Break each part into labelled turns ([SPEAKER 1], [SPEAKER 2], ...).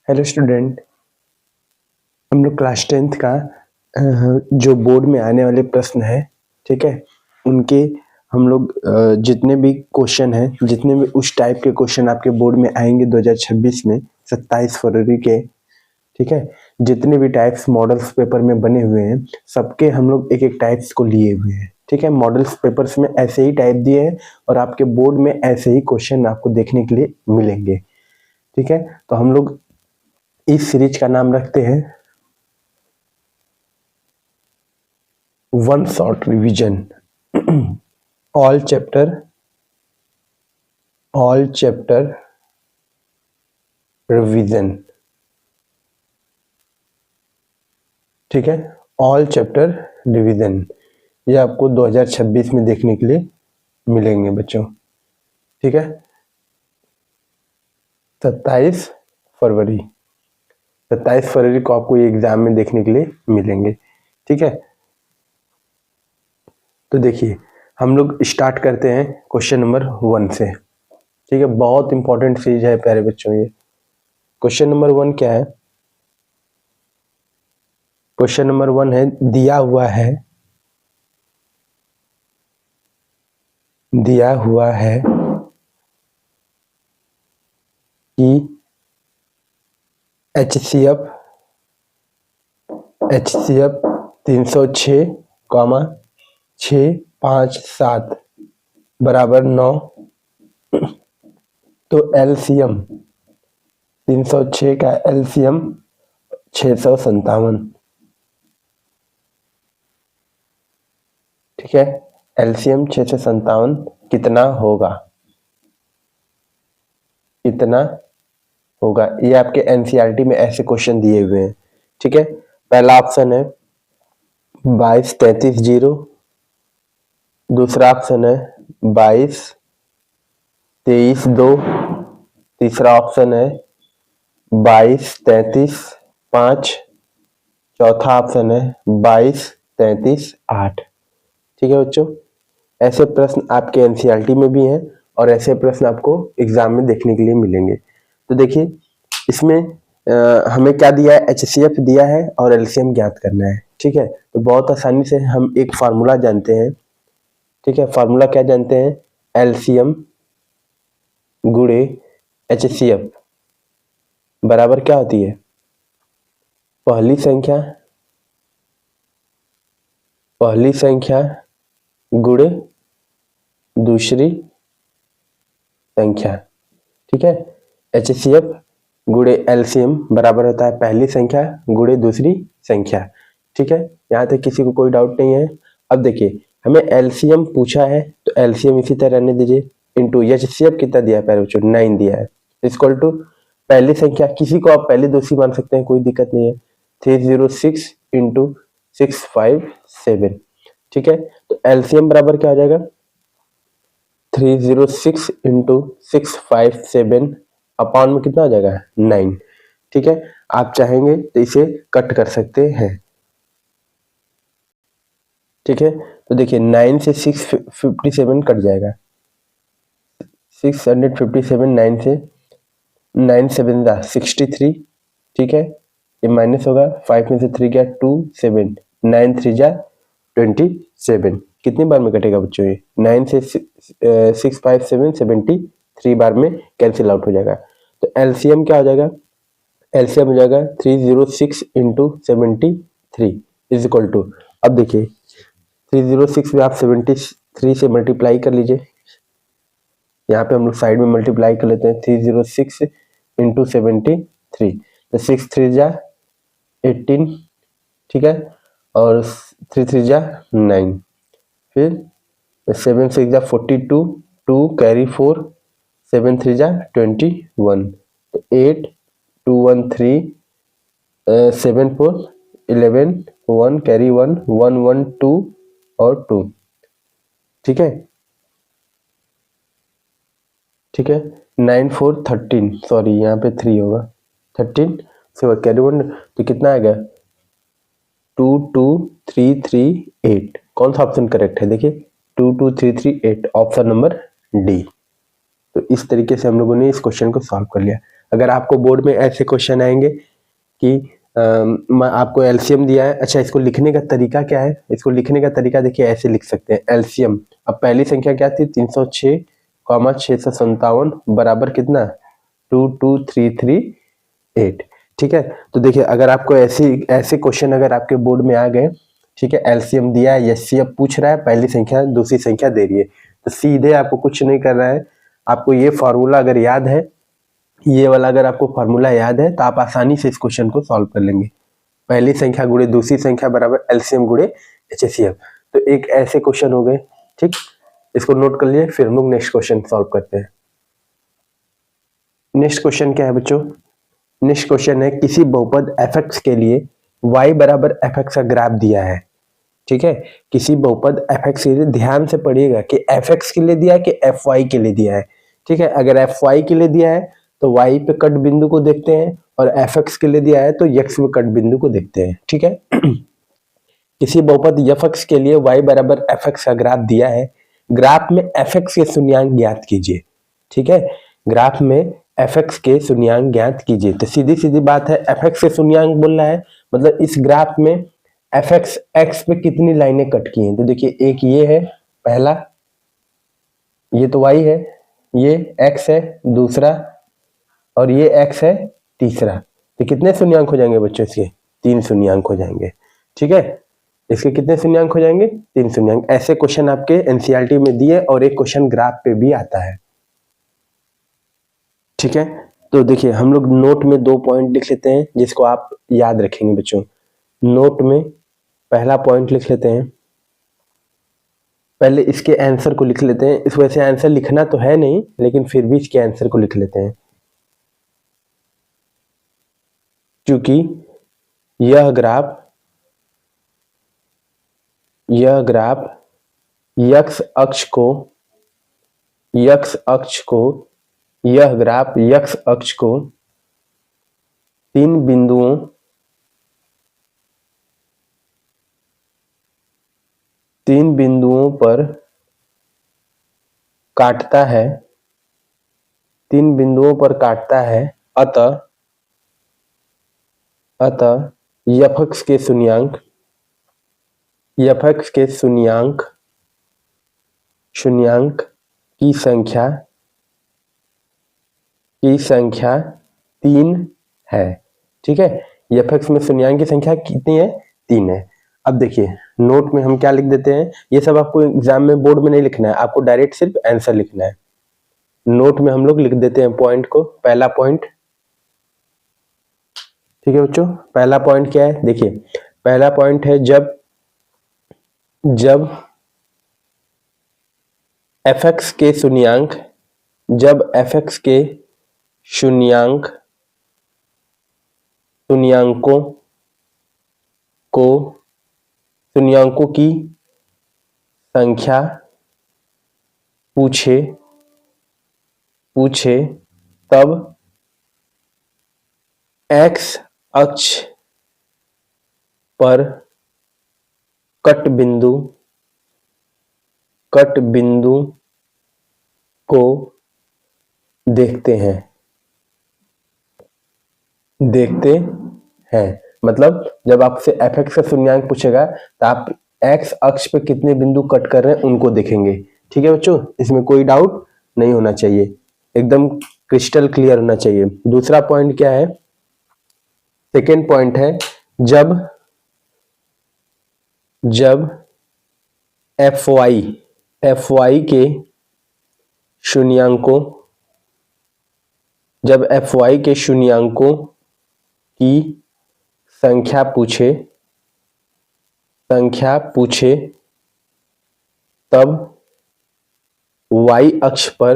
[SPEAKER 1] Hello student, हम लोग class 10th का जो बोर्ड में आने वाले प्रश्न है, ठीक है, उनके हम लोग जितने भी क्वेश्चन हैं, जितने भी उस टाइप के क्वेश्चन आपके बोर्ड में आएंगे 2026 में 27 फरवरी के, ठीक है, जितने भी टाइप्स मॉडल्स पेपर में बने हुए हैं सबके हम लोग एक एक टाइप्स को लिए हुए हैं, ठीक है। मॉडल्स पेपर्स में ऐसे ही टाइप दिए हैं और आपके बोर्ड में ऐसे ही क्वेश्चन आपको देखने के लिए मिलेंगे, ठीक है। तो हम लोग इस सीरीज का नाम रखते हैं one shot revision. All chapter revision, ठीक है। ऑल चैप्टर रिवीजन ये आपको 2026 में देखने के लिए मिलेंगे बच्चों, ठीक है। 27 फरवरी को आपको ये एग्जाम में देखने के लिए मिलेंगे, ठीक है। तो देखिए हम लोग स्टार्ट करते हैं क्वेश्चन नंबर 1 से, ठीक है। बहुत इंपॉर्टेंट चीज है प्यारे बच्चों ये। क्वेश्चन नंबर 1 क्या है? क्वेश्चन नंबर 1 है दिया हुआ है कि HCF 306, 657 बराबर 9। तो LCM 306 का LCM 657, ठीक है। LCM 657 कितना होगा? ये आपके NCERT में ऐसे क्वेश्चन दिए हुए हैं, ठीक है। पहला ऑप्शन है 22 33 0, दूसरा ऑप्शन है 22 23 2, तीसरा ऑप्शन है 22 33 5, चौथा ऑप्शन है 22 33 8, ठीक है बच्चों। ऐसे प्रश्न आपके NCERT में भी हैं और ऐसे प्रश्न आपको एग्जाम में देखने के लिए मिलेंगे। तो देखिए इसमें हमें क्या दिया है? HCF दिया है और LCM ज्ञात करना है, ठीक है। तो बहुत आसानी से हम एक फार्मूला जानते हैं, ठीक है। फार्मूला क्या जानते हैं? LCM गुणे HCF बराबर क्या होती है? पहली संख्या गुणे दूसरी संख्या, ठीक है। HCF गुणे LCM बराबर होता है पहली संख्या गुणे दूसरी संख्या, ठीक है। यहाँ तक किसी को कोई डाउट नहीं है। अब देखिए हमें LCM पूछा है तो LCM इसी तरह रहने दीजिए, इंटू HCF कितना दिया है प्यारे बच्चों? 9 दिया है, इक्वल टू पहली संख्या, किसी को आप पहली दूसरी मान सकते हैं, कोई दिक्कत नहीं है, 306 इंटू 657, ठीक है। तो LCM बराबर क्या हो जाएगा? 306 इंटू 657 अपॉन में कितना हो जाएगा? 9, ठीक है। आप चाहेंगे तो इसे कट कर सकते हैं, ठीक है। तो देखिए 9 से 657 कट जाएगा, 657 9 से 9 7 जा 63, ठीक है। ये माइनस होगा, 5 में से 3 गया 2 7, 9 3 जा 27, कितनी बार में कटेगा बच्चों? ये 9 से 657 73 बार में कैंसिल आउट हो जाएगा। तो LCM क्या हो जाएगा? LCM हो जाएगा 306 इंटू 73 इज इक्वल टू, अब देखिए 306 में आप 73 से मल्टीप्लाई कर लीजिए, यहाँ पे हम लोग साइड में मल्टीप्लाई कर लेते हैं, 306 इंटू 73, तो 6 3 जा 18, ठीक है, और 3 3 जा 9, फिर 7 6 जा 42, 2 कैरी 4, 7 3 जा 21, तो 8 2 1 3, 7 4 11, 1 कैरी 1 1 1 2 और 2, ठीक है, 9 4 13, सॉरी यहाँ पे 3 होगा, 13 से कैरी 1, तो कितना आएगा? 2 2 3 3 8, कौन सा ऑप्शन करेक्ट है? देखिए 2 2 3 3 8, ऑप्शन नंबर डी। तो इस तरीके से हम लोगों ने इस क्वेश्चन को सॉल्व कर लिया। अगर आपको बोर्ड में ऐसे क्वेश्चन आएंगे कि आपको एलसीएम दिया है, अच्छा इसको लिखने का तरीका क्या है, इसको लिखने का तरीका देखिए ऐसे लिख सकते हैं एलसीएम। अब पहली संख्या क्या थी 306, 657 बराबर कितना 22338। ठीक है, तो देखिए अगर आपको ऐसे क्वेश्चन अगर आपके बोर्ड में आ गए, ठीक है, एलसीएम दिया है, एचसीएफ पूछ रहा है, पहली संख्या दूसरी संख्या दे रही है, तो सीधे आपको कुछ नहीं करना है, आपको ये फॉर्मूला अगर याद है, ये वाला अगर आपको फॉर्मूला याद है तो आप आसानी से इस क्वेश्चन को सॉल्व कर लेंगे। पहली संख्या गुणे दूसरी संख्या बराबर एलसीएम गुणे एचसीएफ। तो एक ऐसे क्वेश्चन हो गए, ठीक, इसको नोट कर लिए, फिर हम लोग नेक्स्ट क्वेश्चन सॉल्व करते हैं। नेक्स्ट क्वेश्चन क्या है बच्चों, नेक्स्ट क्वेश्चन है किसी बहुपद fx के लिए y बराबर fx का ग्राफ दिया है। ठीक है, किसी बहुपद fx के लिए ध्यान से पढ़िएगा कि fx के लिए दिया है कि fy के लिए दिया है। ठीक है, अगर fy के लिए दिया है तो y पे कट बिंदु को देखते हैं, और fx के लिए दिया है तो x पे कट बिंदु को देखते हैं। ठीक है किसी बहुपद fx के लिए y बराबर fx का ग्राफ दिया है, ग्राफ में fx के शून्यांक ज्ञात कीजिए। ठीक है, ग्राफ में fx के शून्यांक ज्ञात कीजिए। तो सीधी सीधी बात है, fx के शून्यांक बोल रहा है, मतलब इस ग्राफ में fx x पे कितनी लाइनें कट की हैं। तो देखिए एक ये है पहला, ये तो y है, ये x है दूसरा, और ये x है तीसरा। तो कितने शून्यांक हो जाएंगे बच्चों इसके, 3 शून्यांक हो जाएंगे। ठीक है, इसके कितने शून्यांक हो जाएंगे, 3 शून्यांक। ऐसे क्वेश्चन आपके एनसीईआरटी में दिए, और एक क्वेश्चन ग्राफ पे भी आता है। ठीक है, तो देखिए हम लोग नोट में 2 पॉइंट लिख लेते हैं जिसको आप याद रखेंगे बच्चों। नोट में पहला पॉइंट लिख लेते हैं, पहले इसके आंसर को लिख लेते हैं। इस वजह से आंसर लिखना तो है नहीं, लेकिन फिर भी इसके आंसर को लिख लेते हैं, क्योंकि यह ग्राफ x अक्ष को यह ग्राफ x अक्ष को 3 बिंदुओं पर काटता है, 3 बिंदुओं पर काटता है। अतः fx के शून्यांक की संख्या 3 है। ठीक है, fx में शून्यांक की संख्या कितनी है, 3 है। अब देखिए नोट में हम क्या लिख देते हैं, ये सब आपको एग्जाम में बोर्ड में नहीं लिखना है, आपको डायरेक्ट सिर्फ आंसर लिखना है। नोट में हम लोग लिख देते हैं पॉइंट को, पहला पॉइंट। ठीक है बच्चों, पहला पॉइंट क्या है, देखिए पहला पॉइंट है जब fx के शून्यांकों की संख्या पूछे तब x अक्ष पर कट बिंदु को देखते हैं। मतलब जब आपसे fx का शून्यांक पूछेगा तो आप x अक्ष पे कितने बिंदु कट कर रहे हैं उनको देखेंगे। ठीक है बच्चों, इसमें कोई डाउट नहीं होना चाहिए, एकदम क्रिस्टल क्लियर होना चाहिए। दूसरा पॉइंट क्या है, सेकेंड पॉइंट है जब fy के शून्यांकों की संख्या पूछे तब y अक्ष पर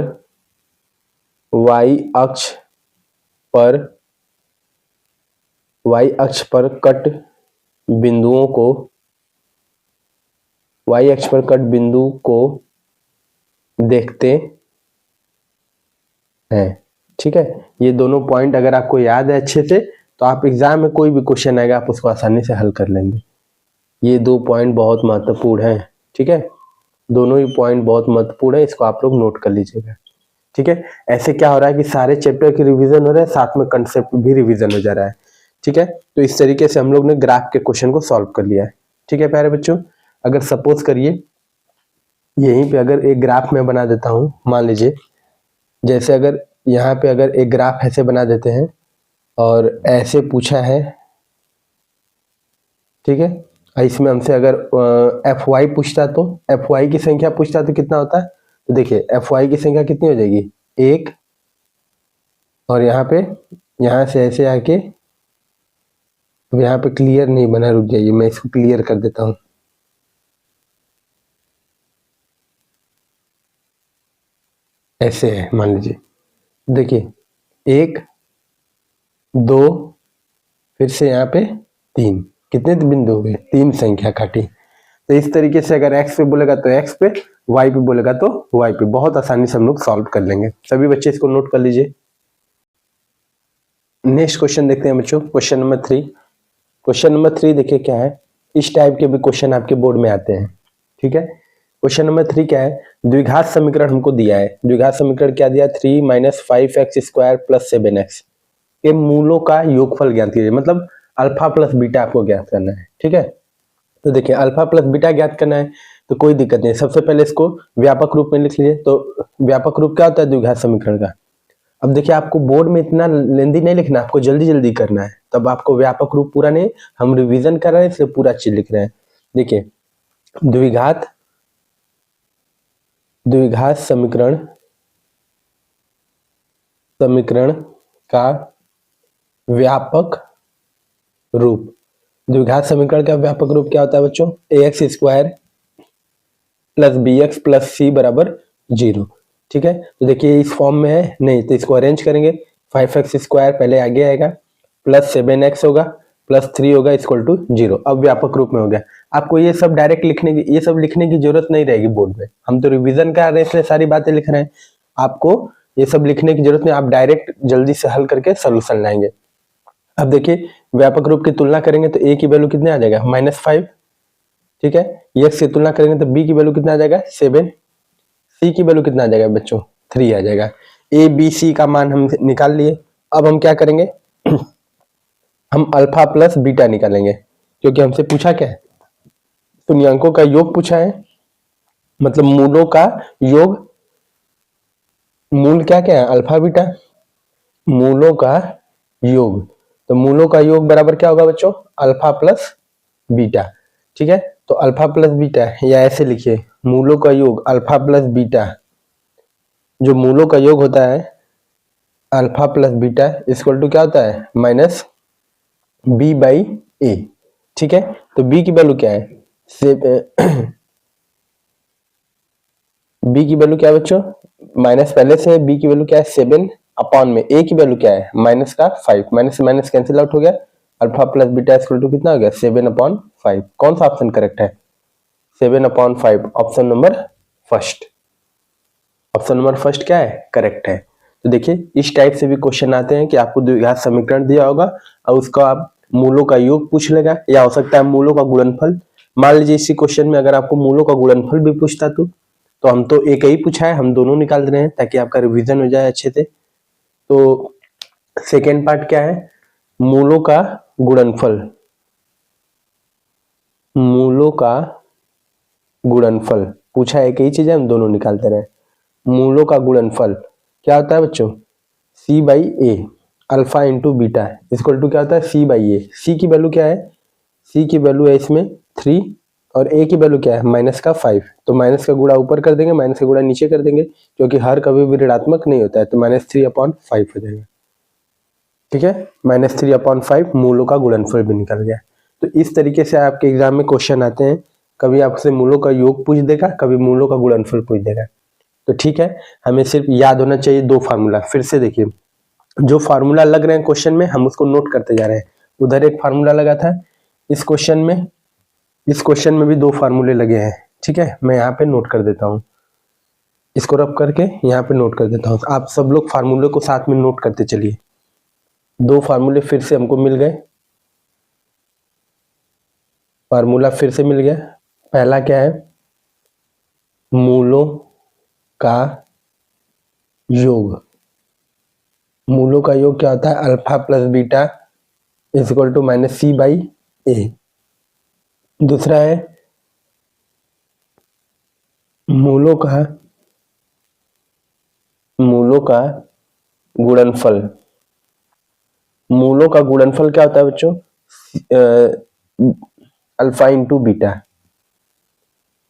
[SPEAKER 1] कट बिंदु को देखते हैं। ठीक है, ये दोनों पॉइंट अगर आपको याद है अच्छे से, तो आप एग्जाम में कोई भी क्वेश्चन आएगा आप उसको आसानी से हल कर लेंगे। ये 2 पॉइंट बहुत महत्वपूर्ण हैं। ठीक है, दोनों ही पॉइंट बहुत महत्वपूर्ण है, इसको आप लोग नोट कर लीजिएगा। ठीक है, ऐसे क्या हो रहा है कि सारे चैप्टर की रिवीजन हो रहा है, साथ में कंसेप्ट भी रिवीजन हो जा रहा है। ठीक है, तो इस तरीके से हम लोग ने ग्राफ के क्वेश्चन को सॉल्व कर लिया है। ठीक है प्यारे बच्चों, अगर सपोज करिए यहीं पे अगर एक ग्राफ मैं बना देता हूं, मान लीजिए जैसे अगर यहाँ पे अगर एक ग्राफ ऐसे बना देते हैं और ऐसे पूछा है, ठीक है, इसमें हमसे अगर एफ वाई पूछता तो एफ वाई की संख्या पूछता तो कितना होता है, तो देखिए एफ वाई की संख्या कितनी हो जाएगी, 1, और यहाँ पे यहाँ से ऐसे आके, अब यहाँ पे क्लियर नहीं बना, रुक जाइए मैं इसको क्लियर कर देता हूँ। ऐसे है मान लीजिए, देखिए 1 2 फिर से यहाँ पे 3, कितने बिंदु हो गए, 3 संख्या काटी। तो इस तरीके से अगर x पे बोलेगा तो x पे, y पे बोलेगा तो y पे, बहुत आसानी से हम लोग सॉल्व कर लेंगे। सभी बच्चे इसको नोट कर लीजिए। नेक्स्ट क्वेश्चन देखते हैं बच्चों, क्वेश्चन नंबर 3। क्वेश्चन नंबर 3 देखिए क्या है, इस टाइप के भी क्वेश्चन आपके बोर्ड में आते हैं। ठीक है, क्वेश्चन नंबर 3 क्या है, द्विघात समीकरण हमको दिया है। द्विघात समीकरण क्या दिया, 3 - 5x स्क्वायर प्लस 7x के मूलों का योगफल ज्ञात कीजिए, मतलब अल्फा प्लस बीटा आपको ज्ञात करना है। ठीक है, तो देखिए अल्फा प्लस बीटा ज्ञात करना है तो कोई दिक्कत नहीं, सबसे पहले इसको व्यापक रूप में लिख लीजिए। तो व्यापक रूप क्या होता है द्विघात समीकरण का। अब देखिए आपको बोर्ड में इतना लेंदी नहीं लिखना, आपको जल्दी जल्दी करना है, तब आपको व्यापक रूप पूरा नहीं, हम रिवीजन कर रहे हैं इसलिए पूरा चीज लिख रहे हैं। देखिए द्विघात द्विघात समीकरण समीकरण का व्यापक रूप, द्विघात समीकरण का व्यापक रूप क्या होता है बच्चों, ax square plus B X plus C बराबर 0। ठीक है, तो देखिए इस फॉर्म में है नहीं, तो इसको अरेंज करेंगे, 5x स्क्वायर पहले आगे आएगा, प्लस 7x होगा, प्लस 3 होगा, इक्वल टू 0। अब व्यापक रूप में हो गया। आपको ये सब डायरेक्ट लिखने की, ये सब लिखने की जरूरत नहीं रहेगी बोर्ड में, हम तो रिवीजन कर रहे हैं इसलिए सारी बातें लिख रहे हैं। आपको ये सब लिखने की जरूरत नहीं, आप डायरेक्ट जल्दी से हल करके सोल्यूशन लाएंगे। अब देखिए व्यापक रूप की तुलना करेंगे तो a की वैल्यू कितने आ जाएगा, -5। ठीक है, x से तुलना करेंगे तो b की वैल्यू कितना आ जाएगा, 7। c की वैल्यू कितना आ जाएगा बच्चों, 3 आ जाएगा। a b c का मान हम निकाल लिए। अब हम क्या करेंगे हम अल्फा प्लस बीटा निकालेंगे, क्योंकि हमसे पूछा क्या है, तुल्यांकों का योग पूछा है, मतलब मूलों का योग। मूल क्या क्या है, अल्फा बीटा, मूलों का योग। तो मूलों का योग बराबर क्या होगा बच्चों, अल्फा प्लस बीटा। ठीक है, तो अल्फा प्लस बीटा, या ऐसे लिखिए मूलों का योग अल्फा प्लस बीटा, जो मूलों का योग होता है alpha plus beta equal to क्या होता है, माइनस बी बाई ए। ठीक है, तो बी की वैल्यू क्या है, बी की वैल्यू क्या है बच्चों, माइनस पहले से बी की वैल्यू क्या है 7 अपॉन में ए की वैल्यू क्या है माइनस का 5, माइनस से माइनस कैंसिल आउट हो गया, alpha plus beta equal to कितना हो गया 7/5। कौन सा ऑप्शन करेक्ट है, 7/5, option number first. Option number first क्या है, करेक्ट है। तो देखिए इस टाइप से भी क्वेश्चन आते हैं कि आपको द्विघात समीकरण दिया होगा और उसका आप मूलों का योग पूछ लेगा, या हो सकता है मूलों का गुणनफल। मान लीजिए इसी क्वेश्चन में अगर आपको मूलों का गुणनफल भी पूछता तो हम तो एक ही पूछा है, हम दोनों निकाल रहे हैं ताकि आपका रिवीजन हो जाए अच्छे से। तो सेकेंड पार्ट क्या है, मूलों का गुणनफल, मूलों का गुणनफल पूछा है, एक ही चीज है, हम दोनों निकालते रहे। मूलों का गुणनफल क्या होता है बच्चों, c by A, alpha into beta equal to क्या होता है c बाई ए। c की वैल्यू क्या है, c की वैल्यू है इसमें 3 और a की वैल्यू क्या है माइनस का 5। तो माइनस का गुणा ऊपर कर देंगे, माइनस का गुणा नीचे कर देंगे, क्योंकि हर कभी भी ऋणात्मक नहीं होता है, तो -3/5 हो जाएगा। ठीक है, -3/5 मूलों का गुणनफल भी निकल गया। तो इस तरीके से आपके एग्जाम में क्वेश्चन आते हैं, कभी आपसे मूलों का योग पूछ देगा, कभी मूलों का गुणनफल पूछ देगा। तो ठीक है, हमें सिर्फ याद होना चाहिए 2 फार्मूला। फिर से देखिए जो फार्मूला लग रहे हैं क्वेश्चन में हम उसको नोट करते जा रहे हैं। उधर एक फार्मूला लगा था, इस क्वेश्चन में भी 2 फार्मूले लगे हैं। ठीक है, मैं यहाँ पे नोट कर देता हूँ, इसको रब करके यहाँ पे नोट कर देता हूँ। आप सब लोग फार्मूले को साथ में नोट करते चलिए। 2 फार्मूले फिर से हमको मिल गए, फार्मूला फिर से मिल गया। पहला क्या है, मूलों का योग, मूलों का योग क्या होता है? Alpha plus beta is equal to minus C by A. दूसरा है मूलों का गुणनफल। मूलों का गुणनफल क्या होता है बच्चों? Alpha into beta.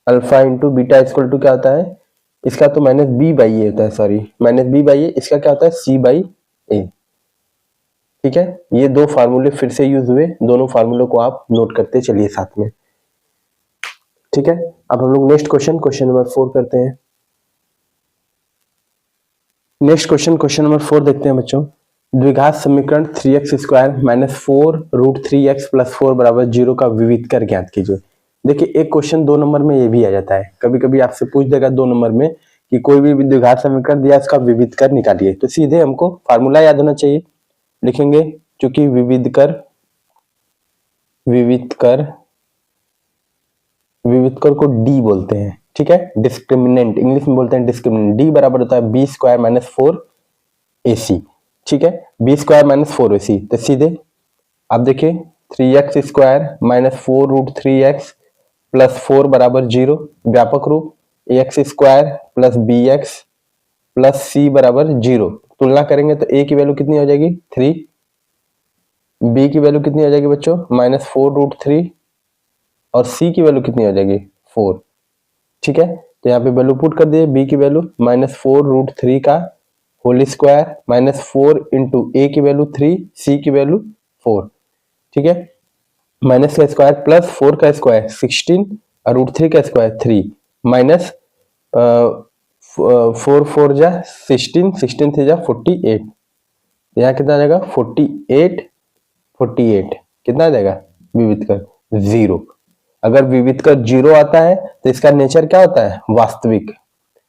[SPEAKER 1] Alpha into beta equal to क्या होता है? इसका तो माइनस बी बाई ए होता है, सॉरी माइनस बी बाई ए। इसका क्या होता है? सी बाई ए। ठीक है, ये दो फार्मूले फिर से यूज हुए, दोनों फार्मूलों को आप नोट करते चलिए साथ में। ठीक है, अब हम लोग नेक्स्ट क्वेश्चन नंबर 4 करते हैं। नेक्स्ट क्वेश्चन नंबर 4 देखते हैं बच्चों। द्विघात समीकरण 3x square minus 4 root 3x plus 4 बराबर 0 का विविध कर ज्ञात कीजिए। देखिए एक क्वेश्चन 2 नंबर में ये भी आ जाता है, कभी कभी आपसे पूछ देगा 2 नंबर में कि कोई भी द्विघात समीकरण दिया इसका विविध कर निकालिए, तो सीधे हमको फार्मूला याद होना चाहिए। लिखेंगे क्योंकि विविध कर को डी बोलते हैं। ठीक है, डिस्क्रिमिनेंट इंग्लिश में बोलते हैं डिस्क्रिमिनेंट। डी बराबर होता है बी स्क्वायर माइनस 4ac। ठीक है, बी स्क्वायर माइनस 4ac, तो सीधे आप देखिए 3x square minus 4 root 3x plus 4 बराबर 0। व्यापक रूप ax square plus bx plus c बराबर 0। तुलना करेंगे तो a की वैल्यू कितनी हो जाएगी? 3। b की वैल्यू कितनी हो जाएगी बच्चों? Minus 4 root 3। और c की वैल्यू कितनी हो जाएगी? 4। ठीक है, तो यहाँ पे वैल्यू पुट कर दिए। b की वैल्यू माइनस 4 रूट 3 का whole square minus 4 into a की वैल्यू 3, c की वैल्यू 4। ठीक है, माइनस का स्क्वायर प्लस 4 का स्क्वायर 16 और रूट 3 का स्क्वायर 3 माइनस 4 4 जा 16, 16 3 जा 48। यहाँ कितना आ जाएगा? 48 कितना आ जाएगा? विविध कर 0। अगर विविध कर 0 आता है तो इसका नेचर क्या होता है? वास्तविक।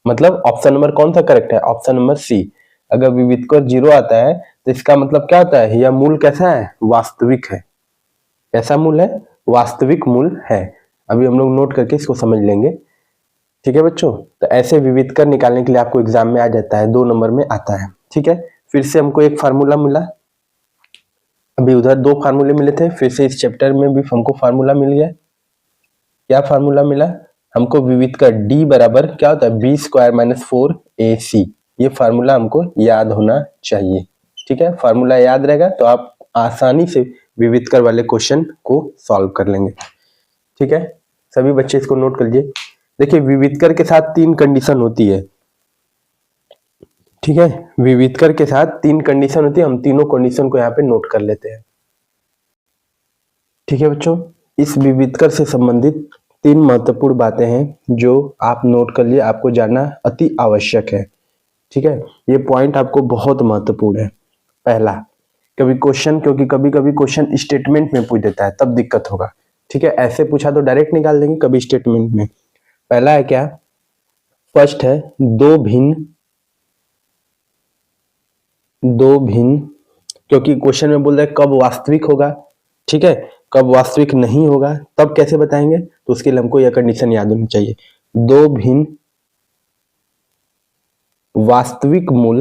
[SPEAKER 1] मतलब ऑप्शन नंबर कौन सा करेक्ट है? Option number C. अगर विविध कर 0 आता है तो इसका मतलब क्या होता है? यह मूल कैसा है? वास्तविक है। कैसा मूल है? वास्तविक मूल है। अभी हम लोग नोट करके इसको समझ लेंगे। ठीक है बच्चों, तो ऐसे विविध कर निकालने के लिए आपको एग्जाम में आ जाता है, 2 नंबर में आता है। ठीक है, फिर से हमको एक फार्मूला मिला। अभी उधर 2 फार्मूले मिले थे, फिर से इस चैप्टर में भी हमको फार्मूला मिल गया। क्या फार्मूला मिला हमको? विविध का डी बराबर क्या होता है? B square minus 4ac। ये फार्मूला हमको याद होना चाहिए। ठीक है, फार्मूला याद रहेगा तो आप आसानी से विविध कर वाले क्वेश्चन को सॉल्व कर लेंगे। ठीक है, सभी बच्चे इसको नोट कर लीजिए। देखिए विविध कर के साथ 3 कंडीशन होती है। ठीक है, विविध कर के साथ 3 कंडीशन होती है, हम तीनों कंडीशन को यहाँ पे नोट कर लेते हैं। ठीक है बच्चों, इस विविध कर से संबंधित 3 महत्वपूर्ण बातें हैं जो आप नोट कर लिए, आपको जानना अति आवश्यक है। ठीक है, ये पॉइंट आपको बहुत महत्वपूर्ण है। पहला, क्योंकि कभी कभी क्वेश्चन स्टेटमेंट में पूछ देता है, तब दिक्कत होगा। ठीक है, ऐसे पूछा तो डायरेक्ट निकाल देंगे, कभी स्टेटमेंट में। पहला है क्या? फर्स्ट है दो भिन्न, क्योंकि क्वेश्चन में बोल रहा है कब वास्तविक होगा। ठीक है, कब वास्तविक नहीं होगा तब कैसे बताएंगे? तो उसके लिए हमको यह कंडीशन याद होनी चाहिए। दो भिन्न वास्तविक मूल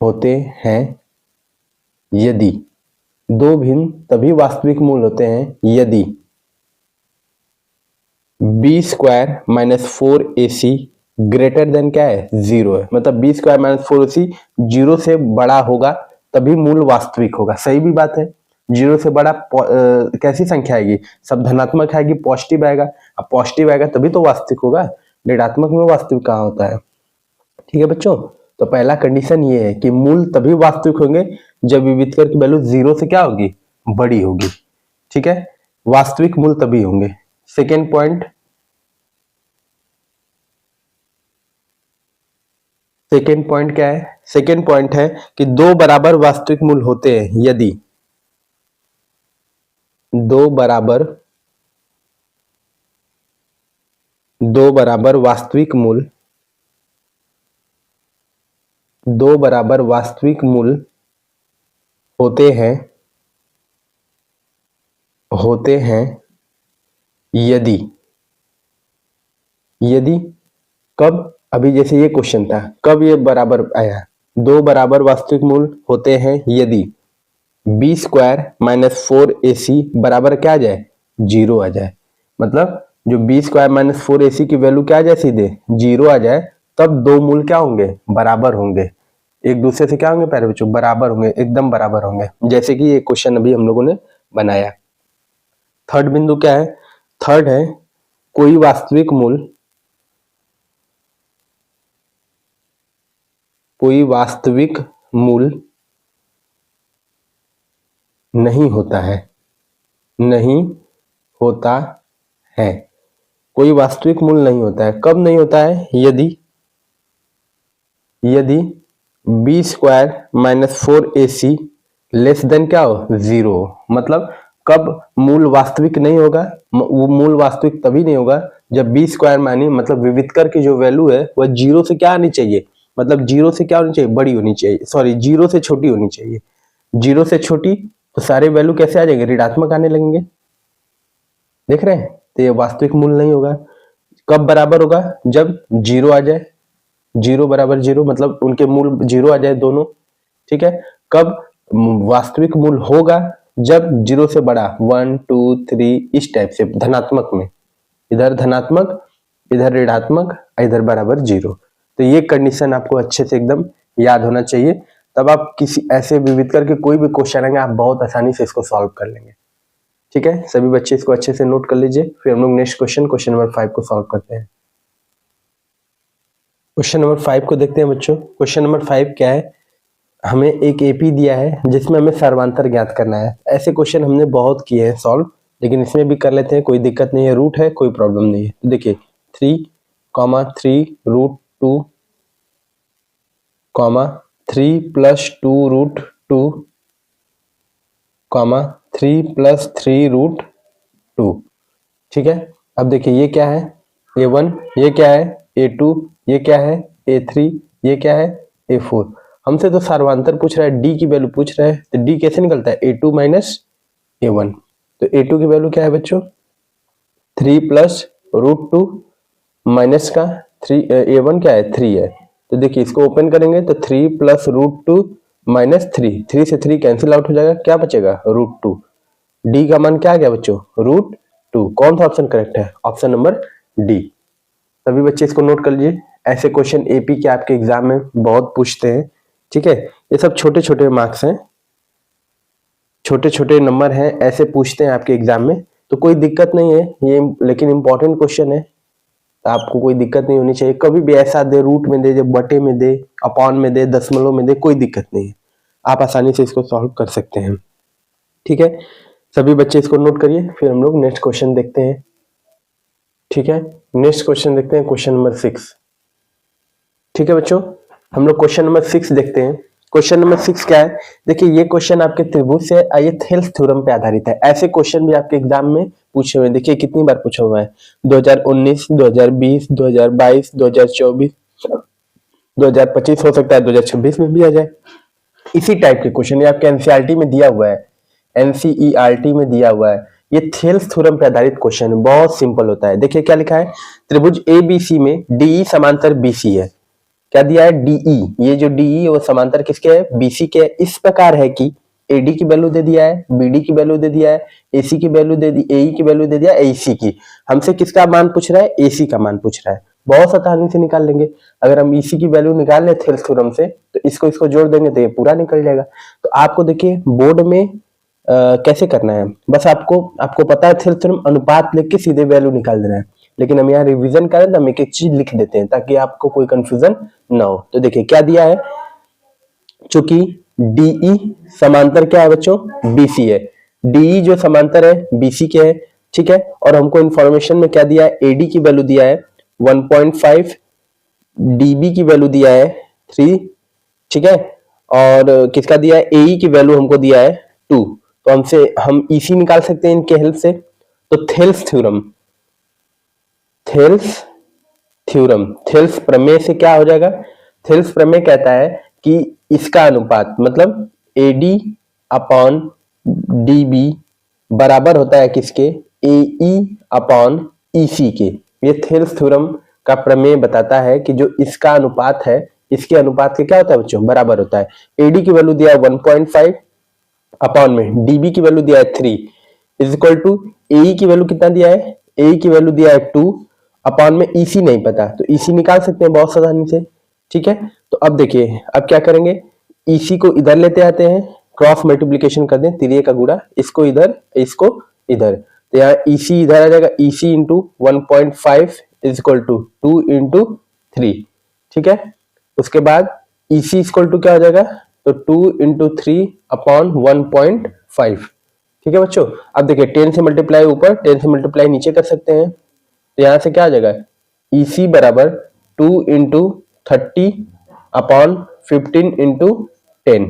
[SPEAKER 1] होते हैं यदि, दो भिन्न तभी वास्तविक मूल होते हैं यदि B square minus 4ac greater than क्या है? 0 है। मतलब बी स्क्वायर माइनस 4ac 0 से बड़ा होगा तभी मूल वास्तविक होगा। सही भी बात है, 0 से बड़ा कैसी संख्या आएगी? सब धनात्मक आएगी, पॉजिटिव आएगा। अब पॉजिटिव आएगा तभी तो वास्तविक होगा, ऋणात्मक में वास्तविक कहाँ होता है? ठीक है बच्चों, तो पहला कंडीशन ये है कि मूल तभी वास्तविक होंगे जब विविध कर की वैल्यू 0 से क्या होगी? बड़ी होगी। ठीक है, वास्तविक मूल तभी होंगे। सेकेंड पॉइंट क्या है? सेकेंड पॉइंट है कि दो बराबर वास्तविक मूल होते हैं यदि दो बराबर वास्तविक मूल होते हैं यदि यदि कब, अभी जैसे ये क्वेश्चन था, कब ये बराबर आया, दो बराबर वास्तविक मूल होते हैं यदि बी स्क्वायर माइनस 4ac बराबर क्या आ जाए, 0 आ जाए। मतलब जो बी स्क्वायर माइनस 4ac की वैल्यू क्या आ जाए, सीधे 0 आ जाए, तब दो मूल क्या होंगे, बराबर होंगे, एक दूसरे से क्या होंगे प्यारे बच्चों, बराबर होंगे, एकदम बराबर होंगे, जैसे कि ये क्वेश्चन अभी हम लोगों ने बनाया। थर्ड बिंदु क्या है, थर्ड है कोई वास्तविक मूल नहीं होता है, नहीं होता है, कोई वास्तविक मूल नहीं होता है। कब नहीं होता है, यदि B square minus 4ac less than क्या हो, 0। मतलब कब मूल वास्तविक नहीं होगा, वो मूल वास्तविक तभी नहीं होगा जब बी स्क्वायर मानी, मतलब विविधकर की जो वैल्यू है वह 0 से क्या आनी चाहिए, मतलब 0 से क्या होनी चाहिए, बड़ी होनी चाहिए, सॉरी 0 से छोटी होनी चाहिए। 0 से छोटी तो सारे वैल्यू कैसे आ जाएंगे, ऋणात्मक आने लगेंगे, देख रहे हैं, तो ये वास्तविक मूल नहीं होगा। कब बराबर होगा, जब 0 आ जाए, 0 बराबर 0, मतलब उनके मूल 0 आ जाए दोनों, ठीक है। कब वास्तविक मूल होगा, जब 0 से बड़ा 1 2 3 इस टाइप से धनात्मक में, इधर धनात्मक इधर ऋणात्मक इधर बराबर 0। तो ये कंडीशन आपको अच्छे से एकदम याद होना चाहिए, तब आप किसी ऐसे विविधकर के कोई भी क्वेश्चन आएंगे आप बहुत आसानी से इसको सॉल्व कर लेंगे। ठीक है, सभी बच्चे इसको अच्छे से नोट कर लीजिए, फिर हम लोग नेक्स्ट क्वेश्चन नंबर 5 को सॉल्व करते हैं। क्वेश्चन नंबर 5 को देखते हैं बच्चों। क्वेश्चन नंबर 5 क्या है, हमें एक एपी दिया है जिसमें हमें सर्वांतर ज्ञात करना है। ऐसे क्वेश्चन हमने बहुत किए हैं सॉल्व, लेकिन इसमें भी कर लेते हैं, कोई दिक्कत नहीं है, रूट है कोई प्रॉब्लम नहीं है। तो देखिए 3,3√2, 3 + 2√2, 3 + 3√2। ठीक है, अब देखिए ये क्या है, A1, ये क्या है A2, ये क्या है A3, ये क्या है A4। हमसे तो सर्वांतर पूछ रहा है, D की वैल्यू पूछ रहा है, तो D कैसे निकलता है, A2 - A1। तो A2 की वैल्यू क्या है बच्चों, 3 + √2 माइनस का 3, A1 क्या है 3 है। तो देखिए इसको ओपन करेंगे तो 3 + √2 - 3, 3 से 3 कैंसिल आउट हो जाएगा, क्या बचेगा √2। डी का मान क्या आ गया बच्चों, √2। कौन सा ऑप्शन करेक्ट है, ऑप्शन नंबर डी। सभी बच्चे इसको नोट कर लीजिए, ऐसे क्वेश्चन एपी के आपके एग्जाम में बहुत पूछते हैं। ठीक है, ये सब छोटे छोटे मार्क्स हैं, छोटे छोटे नंबर हैं, ऐसे पूछते हैं आपके एग्जाम में, तो कोई दिक्कत नहीं है ये, लेकिन इंपॉर्टेंट क्वेश्चन है, तो आपको कोई दिक्कत नहीं होनी चाहिए। कभी भी ऐसा दे, रूट में दे, बटे में दे, अपॉन में दे, दशमलव में दे, कोई दिक्कत नहीं है, आप आसानी से इसको सॉल्व कर सकते हैं। ठीक है, सभी बच्चे इसको नोट करिए, फिर हम लोग नेक्स्ट क्वेश्चन देखते हैं। ठीक है, नेक्स्ट क्वेश्चन देखते हैं, क्वेश्चन नंबर 6। ठीक है बच्चों, हम लोग क्वेश्चन नंबर 6 देखते हैं। क्वेश्चन नंबर 6 क्या है, देखिए ये क्वेश्चन आपके त्रिभुज से ये थेल्स थ्योरम पे आधारित है। ऐसे क्वेश्चन भी आपके एग्जाम में पूछे हुए हैं, देखिए कितनी बार पूछा हुआ है, 2019, 2020, 2022, 2024, 2025, हो सकता है 2026 में भी आ जाए। इसी टाइप के क्वेश्चन ये आपके एनसीईआरटी में दिया हुआ है, एनसीईआरटी में दिया हुआ है। ये थेल्स थ्योरम पे आधारित क्वेश्चन है, बहुत सिंपल होता है। देखिए क्या लिखा है, त्रिभुज एबीसी में डीई समांतर बीसी है। क्या दिया है, डीई, ये जो डीई है वो समांतर किसके है, बीसी के है। इस प्रकार है कि एडी की वैल्यू दे दिया है, बीडी की वैल्यू दे दिया है, एसी की वैल्यू दे दी, एई की वैल्यू दे दिया, एसी की। हमसे किसका मान पूछ रहा है, एसी का मान पूछ रहा है। बहुत आसानी से निकाल लेंगे, अगर हम ईसी की वैल्यू निकाल ले थेल्स थ्योरम से, तो इसको जोड़ देंगे तो ये पूरा निकल जाएगा। तो आपको देखिए बोर्ड में कैसे करना है, बस आपको पता है थेल्स थ्योरम, अनुपात लेके सीधे वैल्यू निकाल देना है। लेकिन हम यहाँ रिवीजन करें तो हम एक एक चीज लिख देते हैं ताकि आपको कोई कंफ्यूजन ना हो। तो देखिए क्या दिया है, चूंकि डीई समांतर क्या है बच्चों, बीसी है, डीई जो समांतर है बीसी के है। ठीक है, और हमको इंफॉर्मेशन में क्या दिया है, एडी की वैल्यू दिया है 1.5, डीबी की वैल्यू दिया है 3। ठीक है, और किसका दिया है, एई की वैल्यू हमको दिया है 2। तो हम ईसी निकाल सकते हैं इनके हेल्प से। तो थेल्स प्रमेय से क्या हो जाएगा, थेल्स प्रमेय कहता है कि इसका अनुपात मतलब एडी अपॉन डीबी बराबर होता है किसके, AE अपॉन EC के। ये थेल्स थ्योरम का प्रमेय बताता है कि जो इसका अनुपात है इसके अनुपात के क्या होता है बच्चों, बराबर होता है। AD की वैल्यू दिया है 1.5 अपॉन में DB की वैल्यू दिया है 3 इज इक्वल टू AE की वैल्यू कितना दिया है, AE की वैल्यू दिया है 2 अपॉन में EC नहीं पता, तो EC निकाल सकते हैं बहुत आसानी से। ठीक है, तो अब देखिए अब क्या करेंगे, EC को इधर लेते आते हैं, क्रॉस मल्टीप्लीकेशन कर दें, तिरिये का गुणा, इसको इधर इसको इधर, तो यहाँ EC इधर आ जाएगा, EC into 1.5 is equal to 2 into 3। ठीक है, उसके बाद EC इक्वल टू क्या हो जाएगा, तो 2 इंटू 3 अपॉन 1.5। ठीक है बच्चों, अब देखिए 10 से मल्टीप्लाई ऊपर 10 से मल्टीप्लाई नीचे कर सकते हैं, तो यहां से क्या आ जाएगा, EC बराबर 2 इंटू 30 अपॉन 15 इंटू 10।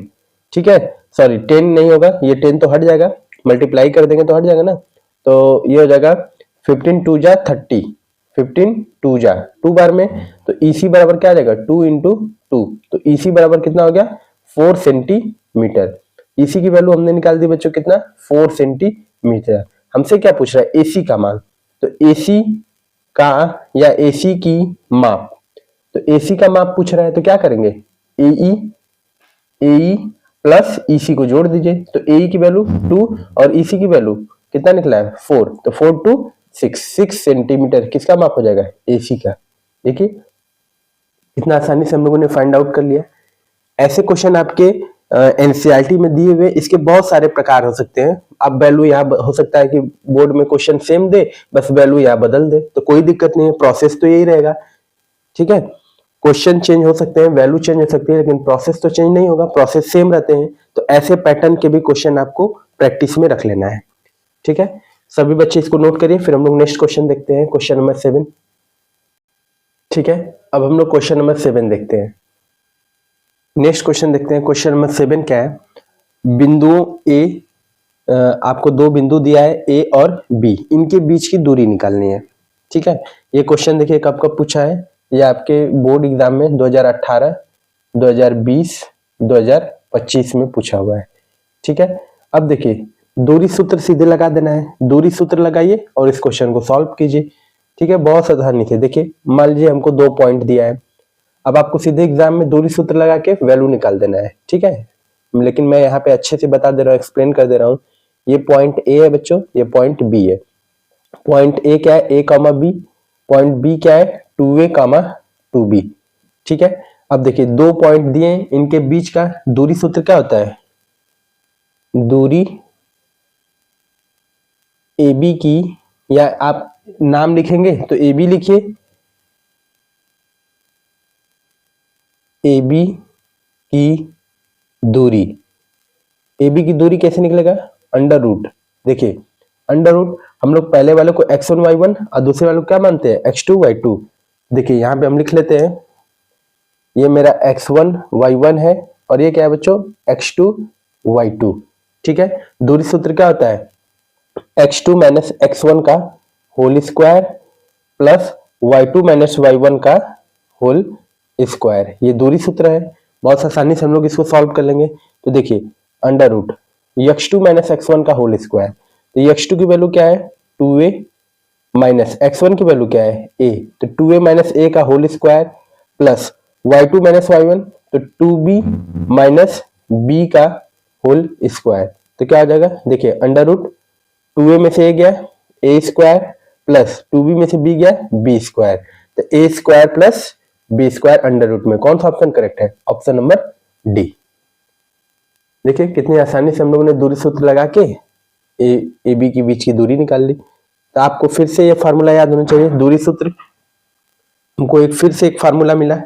[SPEAKER 1] ठीक है, सॉरी 10 नहीं होगा, ये 10 तो हट जाएगा, मल्टीप्लाई कर देंगे तो हट जाएगा ना, तो ये हो जाएगा 15 2 जा 30, 15 2 जा 2 बार में, तो EC बराबर क्या आ जाएगा 2 इंटू 2, तो EC बराबर कितना हो गया 4 सेंटीमीटर। EC की वैल्यू हमने निकाल दी बच्चों कितना, 4 सेंटीमीटर। हमसे क्या पूछ रहा है, AC का मान, तो AC का या AC की माप, तो AC का माप पूछ रहा है तो क्या करेंगे, AE प्लस EC को जोड़ दीजिए, तो AE की वैल्यू 2 और EC की वैल्यू कितना निकला है 4, तो 4 टू 6 सेंटीमीटर किसका माप हो जाएगा, AC का। देखिए इतना आसानी से हम लोगों ने फाइंड आउट कर लिया। ऐसे क्वेश्चन आपके एनसीईआरटी में दिए हुए, इसके बहुत सारे प्रकार हो सकते हैं। अब वैल्यू यहाँ हो सकता है कि बोर्ड में क्वेश्चन सेम दे, बस वैल्यू यहाँ बदल दे, तो कोई दिक्कत नहीं है, प्रोसेस तो यही रहेगा। ठीक है, क्वेश्चन चेंज हो सकते हैं, वैल्यू चेंज हो सकती है, लेकिन प्रोसेस तो चेंज नहीं होगा, प्रोसेस सेम रहते हैं। तो ऐसे पैटर्न के भी क्वेश्चन आपको प्रैक्टिस में रख लेना है। ठीक है, सभी बच्चे इसको नोट करिए, फिर हम लोग नेक्स्ट क्वेश्चन देखते हैं, क्वेश्चन नंबर 7। ठीक है, अब हम लोग क्वेश्चन नंबर 7 देखते हैं। नेक्स्ट क्वेश्चन देखते हैं, क्वेश्चन नंबर 7 क्या है, बिंदुओं ए, आपको दो बिंदु दिया है A और B, इनके बीच की दूरी निकालनी है। ठीक है, ये क्वेश्चन देखिए कब कब पूछा है, ये आपके बोर्ड एग्जाम में 2018, 2020, 2025 में पूछा हुआ है। ठीक है, अब देखिए दूरी सूत्र सीधे लगा देना है, दूरी सूत्र लगाइए और इस क्वेश्चन को सॉल्व कीजिए। ठीक है, बहुत आसानी से। देखिए मान लीजिए हमको 2 पॉइंट दिया है, अब आपको सीधे एग्जाम में दूरी सूत्र लगा के वैल्यू निकाल देना है। ठीक है, लेकिन मैं यहाँ पे अच्छे से बता दे रहा हूँ, एक्सप्लेन कर दे रहा हूँ। ये पॉइंट A है बच्चों, ये पॉइंट B है। पॉइंट A क्या है, A, B, पॉइंट B क्या है 2A, 2B। ठीक है, अब देखिए 2 पॉइंट दिए, इनके बीच का दूरी सूत्र क्या होता है, दूरी AB की, या आप नाम लिखेंगे तो AB लिखिए, AB की दूरी, AB की दूरी कैसे निकलेगा, अंडर रूट। देखिए अंडर रूट, हम लोग पहले वाले को x1 y1 और दूसरे वाले को क्या मानते हैं x2 y2। देखिए यहाँ पे हम लिख लेते हैं, ये मेरा x1 y1 है और ये क्या है बच्चों x2 y2। ठीक है, दूरी सूत्र क्या होता है, x2 माइनस x1 का whole square plus y2 minus y1 का होल स्क्वायर, ये दूरी सूत्र है। बहुत आसानी से हम लोग इसको सॉल्व कर लेंगे। तो देखिए under root x2 minus x1 का होल स्क्वायर, तो x2 की वैल्यू क्या है 2a माइनस x1 की वैल्यू क्या है a, तो 2a माइनस a का whole square plus y2 minus y1, तो 2b माइनस b का होल स्क्वायर, तो क्या आ जाएगा, देखिए अंडर रूट 2a में से a गया a स्क्वायर प्लस 2b में से b गया b स्क्वायर, तो a square plus b square under root में कौन सा ऑप्शन करेक्ट है, ऑप्शन नंबर डी। देखिए कितनी आसानी से हम लोगों ने दूरी सूत्र लगा के ए बी के बीच की दूरी निकाल ली। तो आपको फिर से ये फार्मूला याद होना चाहिए, दूरी सूत्र, हमको फिर से एक फार्मूला मिला,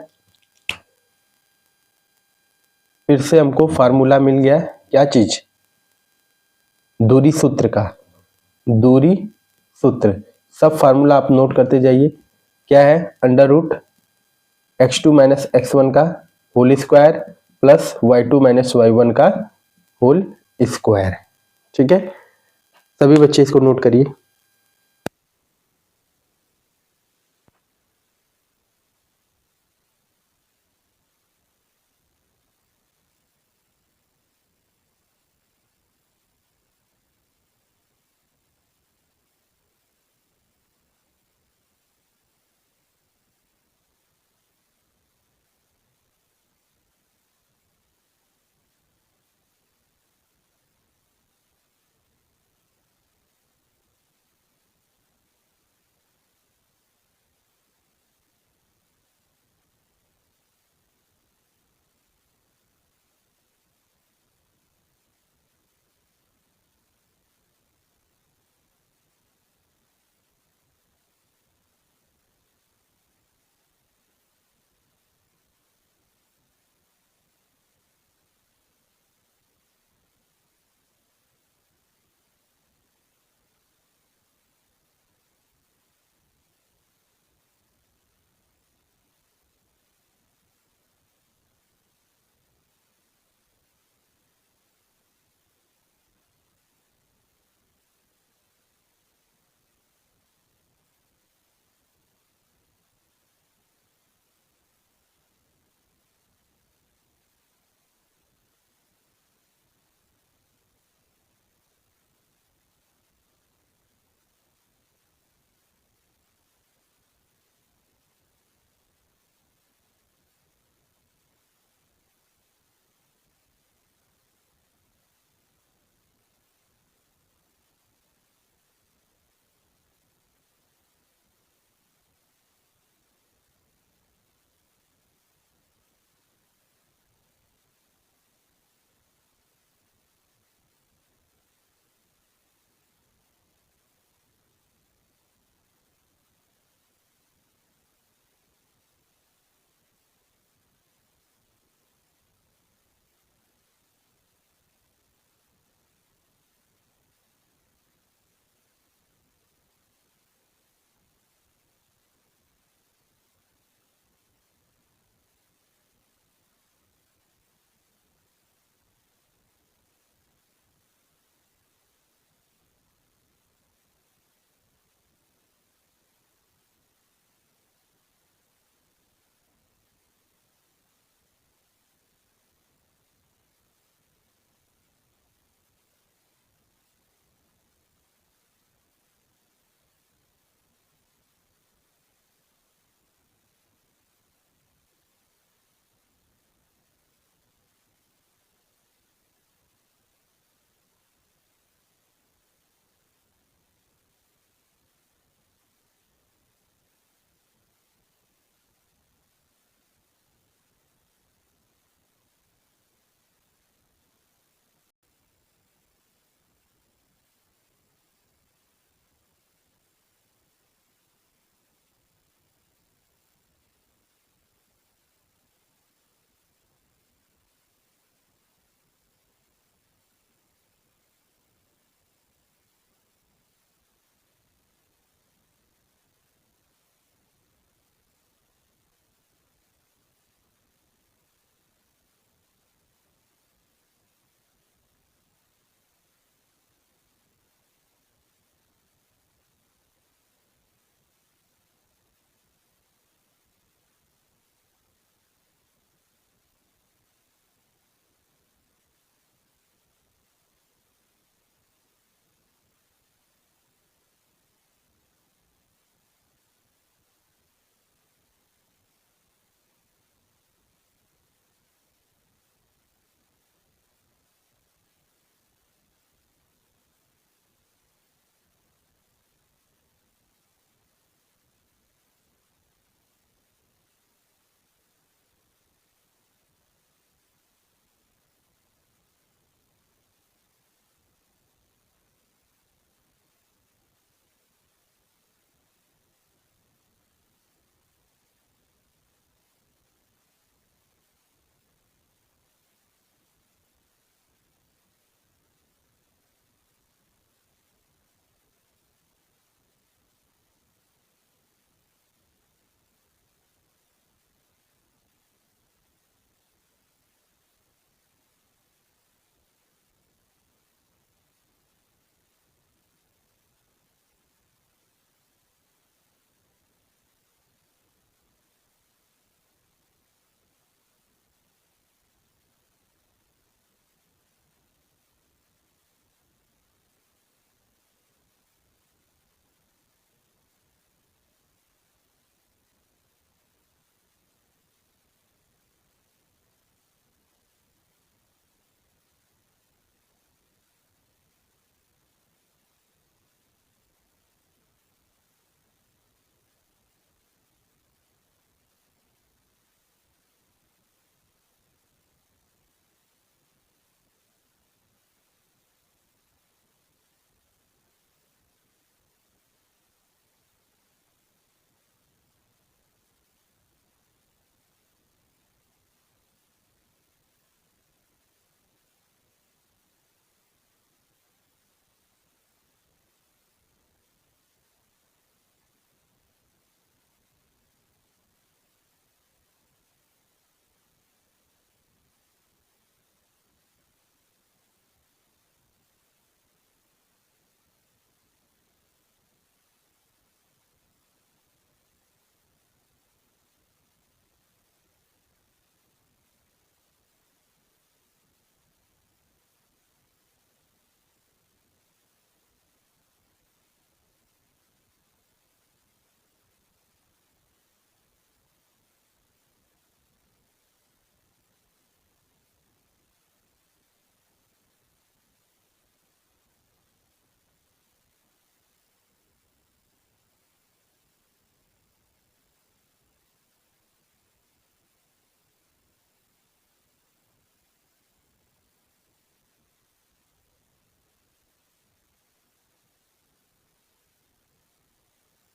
[SPEAKER 1] फिर से हमको फार्मूला मिल गया, क्या चीज, दूरी सूत्र का, दूरी सूत्र। सब फार्मूला आप नोट करते जाइए, क्या है under root x2 minus x1 का whole square plus y2 minus y1 का होल स्क्वायर। ठीक है, सभी बच्चे इसको नोट करिए।